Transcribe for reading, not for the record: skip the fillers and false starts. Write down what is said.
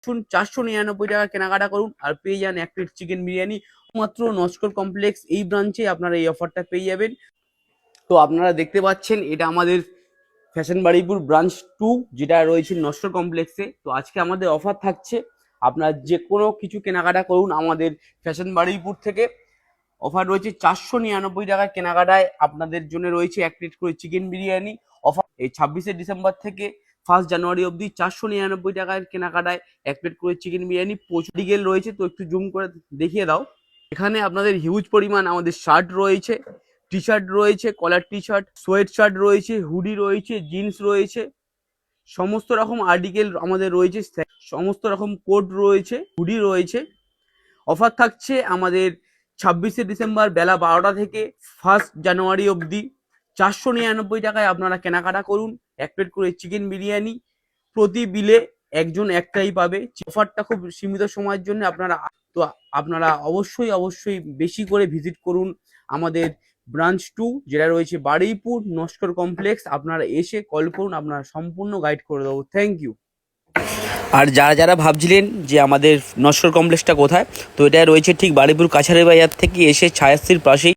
499 টাকা কেনাকাটা করুন আর পেয়ে যান এক প্লেট চিকেন বিরিয়ানি। মাত্র নস্কর কমপ্লেক্স এই ব্রাঞ্চে আপনারা এই অফারটা পেয়ে যাবেন। তো আপনারা দেখতে পাচ্ছেন এটা আমাদের ফ্যাশন বারুইপুর ব্রাঞ্চ 2 যেটা রয়েছে নস্কর কমপ্লেক্সে। তো আজকে আমাদের অফার থাকছে, আপনার যে কোনো কিছু কেনাকাটা করুন আমাদের ফ্যাশন বারুইপুর থেকে। অফার রয়েছে 499 টাকার কেনাকাটায় আপনাদের জন্য রয়েছে এক প্লেট করে চিকেন বিরিয়ানি। অফার এই 26শে ডিসেম্বর থেকে 1 জানুয়ারি অবধি 499 টাকার কেনাকাটায় এক প্লেট করে চিকেন বিরিয়ানি। প্রচুর ডিগেল রয়েছে, তো একটু জুম করে দেখিয়ে দাও। এখানে আপনাদের হিউজ পরিমাণ আমাদের শার্ট রয়েছে, টি শার্ট রয়েছে, কলার টি শার্ট, সোয়েট শার্ট রয়েছে, হুডি রয়েছে, জিন্স রয়েছে, সমস্ত রকম আর্টিকেল আমাদের রয়েছে, সমস্ত রকম কোট রয়েছে, হুডি রয়েছে। অফার থাকছে আমাদের 26শে ডিসেম্বর বেলা 12টা থেকে 1 জানুয়ারি অবধি। 499 টাকায় আপনারা কেনাকাটা করুন এক প্লেট করে চিকেন বিরিয়ানি। প্রতি বিলে একজন একটাই পাবে। অফারটা খুব সীমিত সময়ের জন্য আপনারা অবশ্যই বেশি করে ভিজিট করুন আমাদের ব্রাঞ্চ 2 যেটা রয়েছে বারুইপুর নস্কর কমপ্লেক্স। আপনারা এসে কল করুন, আপনারা সম্পূর্ণ গাইড করে দেবো। Thank you. আর যারা ভাবছিলেন যে আমাদের নস্কর কমপ্লেক্সটা কোথায়, তো এটা রয়েছে ঠিক বারুইপুর কাছারি বাজার থেকে এসে ছায়াশ্রীর পাশেই।